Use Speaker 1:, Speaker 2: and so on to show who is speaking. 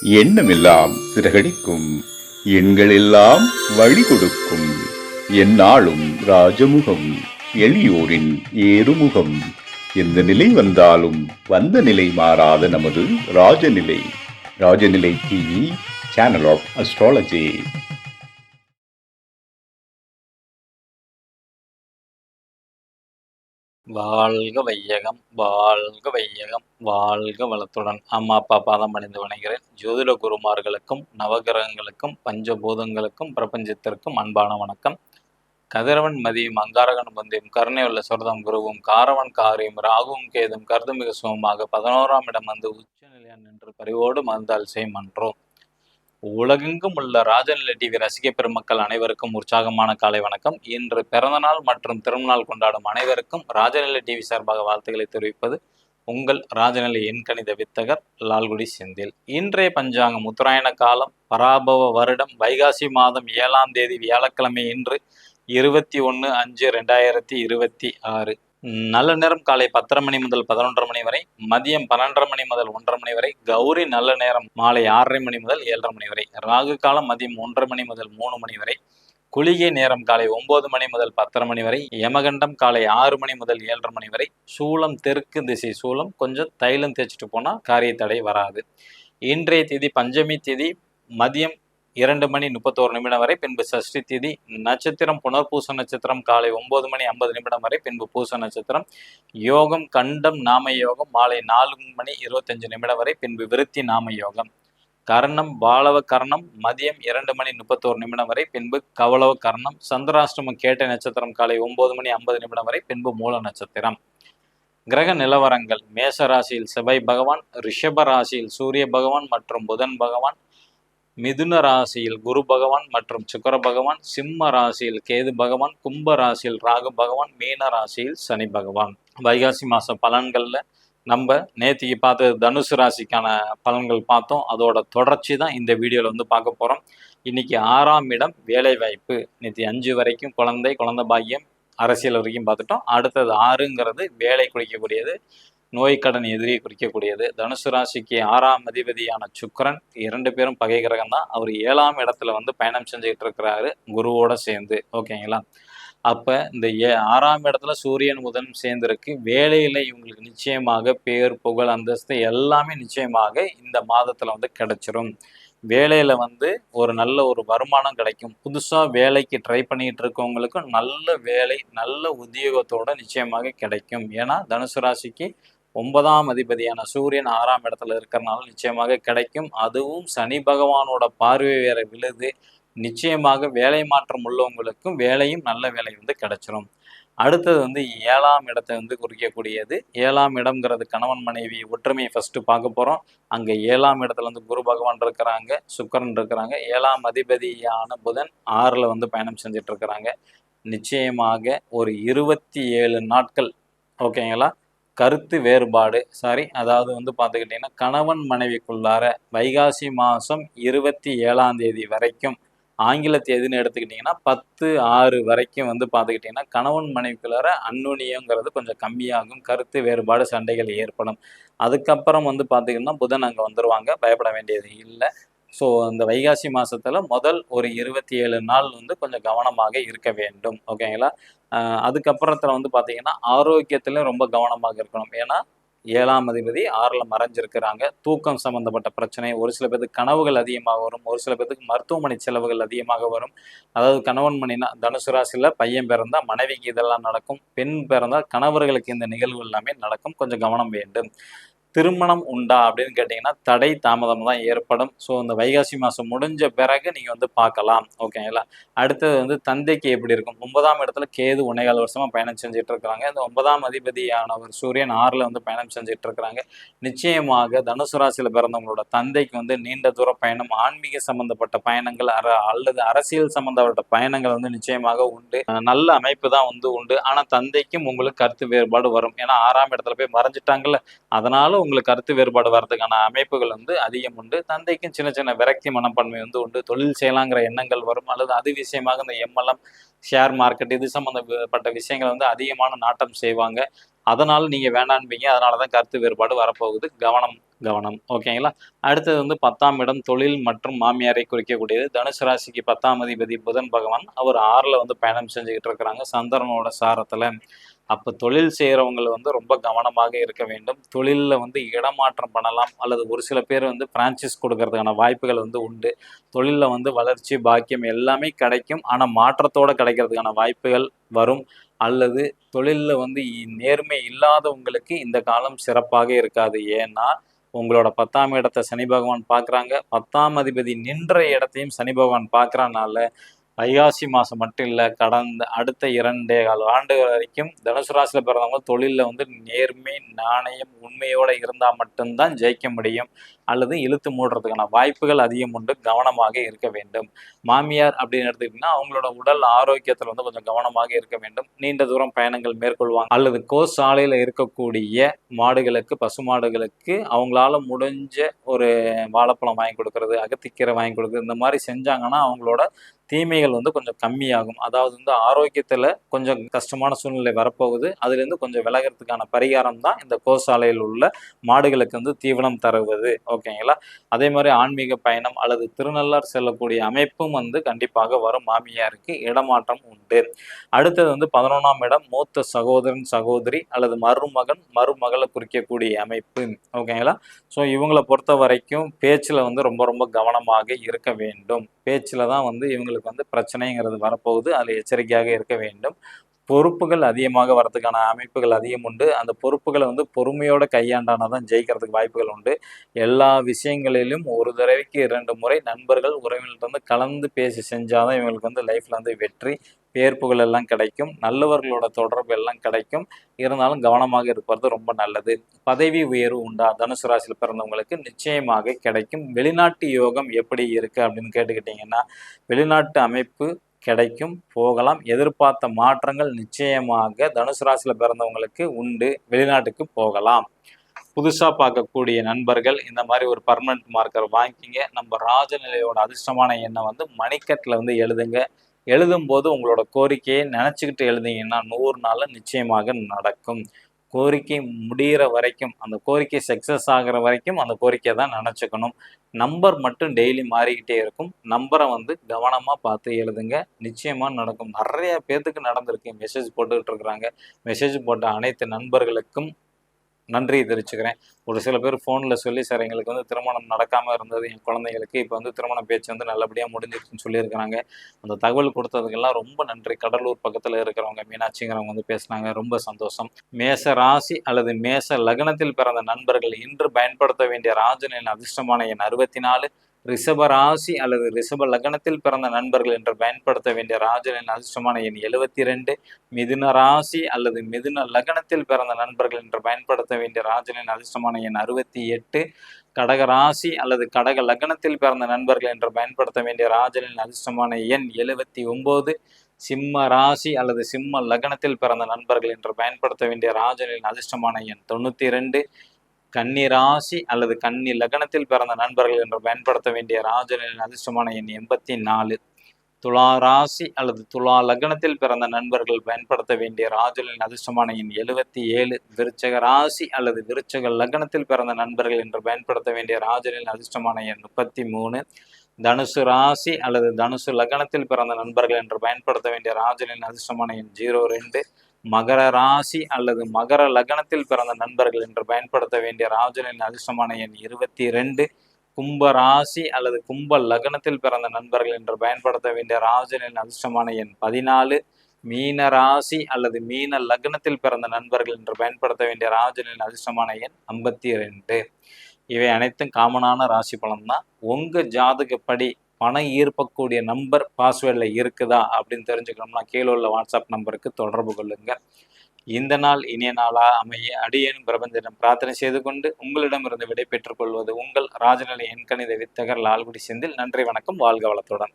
Speaker 1: எண்ணமெல்லாம் சிறகடிக்கும், எண்களெல்லாம் வழி கொடுக்கும், எந்நாளும் ராஜமுகம், எளியோரின் ஏறுமுகம். எந்த நிலை வந்தாலும் வந்த நிலை மாறாத நமது Rajanilai. Rajanilai TV, channel of astrology.
Speaker 2: வாழ்க வையகம், வாழ்க வையகம், வாழ்க வளத்துடன். அம்மா அப்பா பாதம் பணிந்து வணங்குகிறேன். ஜோதிட குருமார்களுக்கும் நவகிரகங்களுக்கும் பஞ்சபூதங்களுக்கும் பிரபஞ்சத்திற்கும் அன்பான வணக்கம். கதிரவன் மதியும் அங்காரகன் பந்தியும் கருணை உள்ள சொர்தம் குருவும் காரவன் காரியும் ராகுவும் கேதும் கருதுமிகு சுகமாக 11ஆம் இடம் வந்து உச்சநிலையான் என்று பரிவோடு மந்தால் செய்மன்றோம். உலகெங்கும் உள்ள ராஜநிலை டிவி ரசிக பெருமக்கள் அனைவருக்கும் உற்சாகமான காலை வணக்கம். இன்று பிறந்தநாள் மற்றும் திருநாள் கொண்டாடும் அனைவருக்கும் ராஜநிலை டிவி சார்பாக வாழ்த்துக்களை தெரிவிப்பது உங்கள் ராஜநிலை எண்கணித வித்தகர் லால்குடி செந்தில். இன்றைய பஞ்சாங்கம் உத்தராயண காலம் பராபவ வருடம் வைகாசி மாதம் 7ஆம் தேதி வியாழக்கிழமை. இன்று 21/5/2026. நல்ல நேரம் காலை 10:30 மணி முதல் 11:30 மணி வரை, மதியம் 12:30 மணி முதல் 1:30 மணி வரை, கௌரி நல்ல நேரம் மாலை 6:30 மணி முதல் 7:30 மணி வரை, ராகு காலம் மதியம் 1:30 மணி முதல் 3 மணி வரை, குளிகை நேரம் காலை 9 மணி முதல் 10:30 மணி வரை, யமகண்டம் காலை 6 மணி முதல் 7:30 மணி வரை, சூலம் தெற்கு திசை சூலம். கொஞ்சம் தைலம் தேய்ச்சிட்டு போனால் காரிய தடை வராது. இன்றைய திதி பஞ்சமி திதி மதியம் 2:31 வரை, பின்பு சஷ்டி திதி. நட்சத்திரம் புனர்பூச நட்சத்திரம் காலை 9:50 வரை, பின்பு பூச நட்சத்திரம். யோகம் கண்டம் நாம யோகம் மாலை 4:25 வரை, பின்பு விருத்தி நாம யோகம். கர்ணம் பாலவ கர்ணம் மதியம் 2:31 வரை, பின்பு கவலவ கர்ணம். சந்திராஷ்டமம் கேட்டை நட்சத்திரம் காலை 9:50 வரை, பின்பு மூல நட்சத்திரம். கிரக நிலவரங்கள்: மேச ராசியில் செவ்வாய் பகவான், ரிஷப ராசியில் சூரிய பகவான் மற்றும் புதன் பகவான், மிதுன ராசியில் குரு பகவான் மற்றும் சுக்கர பகவான், சிம்ம ராசியில் கேது பகவான், கும்ப ராசியில் ராகு பகவான், மீன ராசியில் சனி பகவான். வைகாசி மாச பலன்கள்ல நம்ம நேத்திக்கு பார்த்தது தனுசு ராசிக்கான பலன்கள் பார்த்தோம். அதோட தொடர்ச்சி தான் இந்த வீடியோவில் வந்து பார்க்க போகிறோம். இன்னைக்கு 6ஆம் இடம் வேலை வாய்ப்பு. நேற்று 5 வரைக்கும் குழந்தை பாக்கியம் அரசியல் வரைக்கும் பார்த்துட்டோம். அடுத்தது 6ங்கிறது வேலை குறிக்கக்கூடியது, நோய் கடன் எதிரியை குறிக்கக்கூடியது. தனுசு ராசிக்கு 6ஆம் அதிபதியான சுக்கிரன், 2 பேரும் பகை கிரகம் தான். அவர் 7ஆம் இடத்துல வந்து பயணம் செஞ்சுக்கிட்டு இருக்கிறாரு குருவோட சேர்ந்து. ஓகேங்களா? அப்போ இந்த 6ஆம் இடத்துல சூரியன் புதன் சேர்ந்திருக்கு. வேலையில் இவங்களுக்கு நிச்சயமாக பேர் புகழ் அந்தஸ்து எல்லாமே நிச்சயமாக இந்த மாதத்தில் வந்து கிடைச்சிரும். வேலையில் வந்து ஒரு நல்ல ஒரு வருமானம் கிடைக்கும். புதுசாக வேலைக்கு ட்ரை பண்ணிட்டு இருக்கவங்களுக்கும் நல்ல வேலை நல்ல உத்தியோகத்தோட நிச்சயமாக கிடைக்கும். ஏன்னா தனுசு ராசிக்கு 9ஆம் அதிபதியான சூரியன் 6ஆம் இடத்துல இருக்கிறனால நிச்சயமாக கிடைக்கும். அதுவும் சனி பகவானோட பார்வை வேற விழுது. நிச்சயமாக வேலை மாற்றம் உள்ளவங்களுக்கும் வேலையும் நல்ல வேலை வந்து கிடைச்சிரும். அடுத்தது வந்து 7ஆம் இடத்தை வந்து குறிக்கக்கூடியது. 7ஆம் இடம்ங்கிறது கணவன் மனைவி ஒற்றுமையை ஃபர்ஸ்ட் பார்க்க போகிறோம். அங்கே 7ஆம் இடத்துல வந்து குரு பகவான் இருக்கிறாங்க, சுக்கரன் இருக்கிறாங்க. 7ஆம் அதிபதியான புதன் 6ல் வந்து பயணம் செஞ்சுட்டு இருக்கிறாங்க. நிச்சயமாக ஒரு 27 நாட்கள் ஓகேங்களா கருத்து வேறுபாடு அதாவது வந்து பார்த்துக்கிட்டிங்கன்னா கணவன் மனைவிக்குள்ளார வைகாசி மாதம் 27ஆம் தேதி வரைக்கும், ஆங்கில தேதின்னு எடுத்துக்கிட்டிங்கன்னா 10/6 வரைக்கும் வந்து பார்த்துக்கிட்டிங்கன்னா கணவன் மனைவிக்குள்ளார அந்நுனியங்கிறது கொஞ்சம் கம்மியாகும். கருத்து வேறுபாடு சண்டைகள் ஏற்படும். அதுக்கப்புறம் வந்து பார்த்திங்கன்னா புதன் அங்கே வந்துடுவாங்க, பயப்பட வேண்டியது இல்லை. ஸோ இந்த வைகாசி மாதத்தில் முதல் ஒரு 27 நாள் வந்து கொஞ்சம் கவனமாக இருக்க வேண்டும். ஓகேங்களா? அதுக்கப்புறத்தில் வந்து பார்த்திங்கன்னா ஆரோக்கியத்திலும் ரொம்ப கவனமாக இருக்கணும். ஏன்னா 7ஆம் அதிபதி 6ல் மறைஞ்சிருக்கிறாங்க. தூக்கம் சம்மந்தப்பட்ட பிரச்சனை, ஒரு சில பேருக்கு கனவுகள் அதிகமாக வரும், ஒரு சில பேருக்கு மருத்துவமனை செலவுகள் அதிகமாக வரும். அதாவது கணவன் மனைனா தனுசு ராசியில் பையன் பிறந்தால் மனைவிக்கு இதெல்லாம் நடக்கும், பெண் பிறந்தால் கணவர்களுக்கு இந்த நிகழ்வு எல்லாமே நடக்கும். கொஞ்சம் கவனம் வேண்டும். திருமணம் உண்டா அப்படின்னு கேட்டிங்கன்னா தடை தாமதம் தான் ஏற்படும். ஸோ இந்த வைகாசி மாதம் முடிஞ்ச பிறகு நீங்கள் வந்து பார்க்கலாம். ஓகேங்களா? அடுத்தது வந்து தந்தைக்கு எப்படி இருக்கும்? 9ஆம் இடத்துல கேது 1.25 வருஷமாக பயணம் செஞ்சுட்டு இருக்கிறாங்க. இந்த 9ஆம் அதிபதியானவர் சூரியன் 6ல் வந்து பயணம் செஞ்சுட்டு இருக்கிறாங்க. நிச்சயமாக தனுசு ராசியில் பிறந்தவங்களோட தந்தைக்கு வந்து நீண்ட தூர பயணம், ஆன்மீக சம்பந்தப்பட்ட பயணங்கள் அல்லது அரசியல் சம்பந்தப்பட்ட பயணங்கள் வந்து நிச்சயமாக உண்டு. நல்ல அமைப்பு தான் வந்து உண்டு. ஆனால் தந்தைக்கும் உங்களுக்கு கருத்து வேறுபாடு வரும். ஏன்னா 6ஆம் இடத்துல போய் மறைஞ்சிட்டாங்கல்ல, அதனால உங்களுக்கு கருத்து வேறுபாடு வர்றதுக்கான அமைப்புகள் வந்து அதிகம் உண்டு. தந்தைக்கும் சின்ன சின்ன விரக்தி மனப்பான்மை வந்து உண்டு. தொழில் செய்யலாங்கிற எண்ணங்கள் வரும். அல்லது அது விஷயமாக இந்த MLM ஷேர் மார்க்கெட் இது சம்மந்தப்பட்ட விஷயங்கள் வந்து அதிகமான நாட்டம் செய்வாங்க. அதனால நீங்க வேண்டான்பீங்க. அதனால தான் கருத்து வேறுபாடு வரப்போகுது. கவனம், கவனம். ஓகேங்களா? அடுத்தது வந்து 10ஆம் இடம் தொழில் மற்றும் மாமியாரை குறிக்கக்கூடியது. தனுசு ராசிக்கு 10ஆம் அதிபதி புதன் பகவான். அவர் 6ல வந்து பயணம் செஞ்சுகிட்டு இருக்கிறாங்க. சந்திரனோட சாரத்துல. அப்ப தொழில் செய்றவங்க வந்து ரொம்ப கவனமாக இருக்க வேண்டும். தொழில்ல வந்து இடமாற்றம் பண்ணலாம். அல்லது ஒரு சில பேர் வந்து பிரான்சைஸ் கொடுக்கறதுக்கான வாய்ப்புகள் வந்து உண்டு. தொழில்ல வந்து வளர்ச்சி, பாக்கியம் எல்லாமே கிடைக்கும். ஆனா மாற்றத்தோட கிடைக்கிறதுக்கான வாய்ப்புகள் வரும். அல்லது தொழில்ல வந்து நேர்மை இல்லாதவங்களுக்கு இந்த காலம் சிறப்பாக இருக்காது. ஏன்னா, உங்களோட 10ஆம் இடத்த சனி பகவான் பார்க்குறாங்க. 10ஆம் அதிபதி நின்ற இடத்தையும் சனி பகவான் பார்க்குறனால, வைகாசி மாசம் மட்டும் இல்ல, கடந்த அடுத்த 2.25 ஆண்டுகள் வரைக்கும் தனுசு ராசியில பிறந்தவங்க தொழில்ல வந்து நேர்மை, நாணயம், உண்மையோட இருந்தா மட்டும் தான் ஜெயிக்க முடியும். அல்லது இழுத்து மூடுறதுக்கான வாய்ப்புகள் அதிகம் உண்டு. கவனமாக இருக்க வேண்டும். மாமியார் அப்படின்னு எடுத்துக்கிட்டிங்கன்னா, அவங்களோட உடல் ஆரோக்கியத்துல வந்து கொஞ்சம் கவனமாக இருக்க வேண்டும். நீண்ட தூரம் பயணங்கள் மேற்கொள்வாங்க. அல்லது சாலையில இருக்கக்கூடிய மாடுகளுக்கு, பசுமாடுகளுக்கு அவங்களால முடிஞ்ச ஒரு வாழைப்பழம் வாங்கி கொடுக்கறது, அகத்திக்கீரை வாங்கி கொடுக்கறது, இந்த மாதிரி செஞ்சாங்கன்னா அவங்களோட தீமைகள் வந்து கொஞ்சம் கம்மியாகும். அதாவது வந்து ஆரோக்கியத்துல கொஞ்சம் கஷ்டமான சூழ்நிலை வரப்போகுது. அதுலேருந்து கொஞ்சம் விலகிறதுக்கான பரிகாரம் தான் இந்த கோசாலையில் உள்ள மாடுகளுக்கு வந்து தீவனம் தருவது. ஓகேங்களா? அதே மாதிரி ஆன்மீக பயணம் அல்லது திருநள்ளார் செல்லக்கூடிய அமைப்பும் வந்து கண்டிப்பாக வரும். மாமியாருக்கு இடமாற்றம் உண்டு. அடுத்தது வந்து 11ஆம் இடம் மூத்த சகோதரன், சகோதரி அல்லது மருமகன், மருமகளை குறிக்கக்கூடிய அமைப்பு. ஓகேங்களா? ஸோ இவங்களை பொறுத்த வரைக்கும் பேச்சில் வந்து ரொம்ப ரொம்ப கவனமாக இருக்க வேண்டும். பேச்சில் தான் வந்து இவங்களுக்கு வந்து பிரச்சனைங்கிறது வரப்போகுது. அதில் எச்சரிக்கையாக இருக்க வேண்டும். பொறுப்புகள் அதிகமாக வரதுக்கான அமைப்புகள் அதிகம் உண்டு. அந்த பொறுப்புகளை வந்து பொறுமையோட கையாண்டானா தான் ஜெயிக்கிறதுக்கு வாய்ப்புகள் உண்டு. எல்லா விஷயங்களிலும் ஒரு தடவைக்கு 2 முறை நண்பர்கள், உறவினர்கள் வந்து கலந்து பேசி செஞ்சாதான் இவங்களுக்கு வந்து லைஃப்ல வந்து வெற்றி, பேர் புகழ் எல்லாம் கிடைக்கும். நல்லவர்களோட தொடர்பு எல்லாம் கிடைக்கும். இருந்தாலும் கவனமாக இருப்பது ரொம்ப நல்லது. பதவி உயர்வு உண்டா? தனுசு ராசியில் பிறந்தவங்களுக்கு நிச்சயமாக கிடைக்கும். வெளிநாட்டு யோகம் எப்படி இருக்கு அப்படின்னு கேட்டுக்கிட்டீங்கன்னா, வெளிநாட்டு அமைப்பு கிடைக்கும், போகலாம். எதிர்பார்த்த மாற்றங்கள் நிச்சயமாக தனுசு ராசியில பிறந்தவங்களுக்கு உண்டு. வெளிநாட்டுக்கு போகலாம். புதுசா பார்க்கக்கூடிய நண்பர்கள் இந்த மாதிரி ஒரு பர்மனன்ட் மார்க்கர் வாங்கிக்கிங்க. நம்ம ராஜநிலையோட அதிர்ஷ்டமான எண்ணை வந்து மணிக்கட்டில் வந்து எழுதுங்க. எழுதும்போது உங்களோட கோரிக்கையை நினச்சிக்கிட்டு எழுதிங்கன்னா 100 நாளில் நிச்சயமாக நடக்கும். கோரிக்கை முடிகிற வரைக்கும், அந்த கோரிக்கை சக்ஸஸ் ஆகிற வரைக்கும் அந்த கோரிக்கையை தான் நினச்சிக்கணும். நம்பர் மட்டும் டெய்லி மாறிக்கிட்டே இருக்கும். நம்பரை வந்து கவனமாக பார்த்து எழுதுங்க. நிச்சயமாக நடக்கும். நிறைய பேர்த்துக்கு நடந்திருக்கு. மெசேஜ் போட்டுக்கிட்டு இருக்கிறாங்க. மெசேஜ் போட்ட அனைத்து நண்பர்களுக்கும் நன்றி தெரிவிச்சுக்கிறேன். ஒரு சில பேர் ஃபோனில் சொல்லி, சார் எங்களுக்கு வந்து திருமணம் நடக்காமல் இருந்தது என் குழந்தைகளுக்கு, இப்போ வந்து திருமண பேச்சு வந்து நல்லபடியாக முடிஞ்சிருச்சுன்னு சொல்லியிருக்கிறாங்க. அந்த தகவல் கொடுத்ததுக்கெல்லாம் ரொம்ப நன்றி. கடலூர் பக்கத்தில் இருக்கிறவங்க மீனாட்சிங்கிறவங்க வந்து பேசினாங்க. ரொம்ப சந்தோஷம். மேச ராசி அல்லது மேச லக்னத்தில் பிறந்த நண்பர்கள் இன்று பயன்படுத்த வேண்டிய ராஜனின் அதிர்ஷ்டமான எண் 64. ரிஷப ராசி அல்லது ரிஷப லக்னத்தில் பிறந்த நண்பர்கள் என்று பயன்படுத்த வேண்டிய ராஜனின் அதிர்ஷ்டமான எண் 72. மிதுன ராசி அல்லது மிதுன லக்னத்தில் பிறந்த நண்பர்கள் என்று பயன்படுத்த வேண்டிய ராஜனின் அதிர்ஷ்டமான எண் 68. கடக ராசி அல்லது கடக லக்னத்தில் பிறந்த நண்பர்கள் என்று பயன்படுத்த வேண்டிய ராஜனின் அதிர்ஷ்டமான எண் 79. சிம்ம ராசி அல்லது சிம்ம லக்னத்தில் பிறந்த நண்பர்கள் என்று பயன்படுத்த வேண்டிய ராஜனின் அதிர்ஷ்டமான எண் 92. கன்னி ராசி அல்லது கன்னி லக்னத்தில் பிறந்த நண்பர்கள் என்று பயன்படுத்த வேண்டிய ராஜனின் அதிர்ஷ்டமான எண் 84. துலா ராசி அல்லது துலா லக்னத்தில் பிறந்த நண்பர்கள் பயன்படுத்த வேண்டிய ராஜனின் அதிர்ஷ்டமான எண் 77. விருச்சக ராசி அல்லது விருச்சக லக்னத்தில் பிறந்த நண்பர்கள் என்று பயன்படுத்த வேண்டிய ராஜனின் அதிர்ஷ்டமான எண் 33. தனுசு ராசி அல்லது தனுசு லக்னத்தில் பிறந்த நண்பர்கள் என்று பயன்படுத்த வேண்டிய ராஜனின் அதிர்ஷ்டமான எண் 02. மகர ராசி அல்லது மகர லக்னத்தில் பிறந்த நண்பர்கள் என்று பயன்படுத்த வேண்டிய ராஜனின் அதிர்ஷ்டமான எண் 22. கும்ப ராசி அல்லது கும்ப லக்னத்தில் பிறந்த நண்பர்கள் என்று பயன்படுத்த வேண்டிய ராஜனின் அதிர்ஷ்டமான எண் 14. மீன ராசி அல்லது மீன லக்னத்தில் பிறந்த நண்பர்கள் என்று பயன்படுத்த வேண்டிய ராஜனின் அதிர்ஷ்டமான எண் 52. இவை அனைத்தும் காமனான ராசி பலன் தான். உங்க ஜாதகப்படி பணம் ஈர்க்கக்கூடிய நம்பர் பாஸ்வேர்டில் இருக்குதா அப்படின்னு தெரிஞ்சுக்கணும்னா கீழே உள்ள வாட்ஸ்அப் நம்பருக்கு தொடர்பு கொள்ளுங்க. இந்த நாள் இனிய நாளா அமைய அடியேனும் பிரபஞ்சனம் பிரார்த்தனை செய்து கொண்டு உங்களிடமிருந்து விடை பெற்றுக் கொள்வது உங்கள் ராஜநிலை எண்கணித வித்தகர் லால்குடி செந்தில். நன்றி, வணக்கம், வாழ்க வளத்துடன்.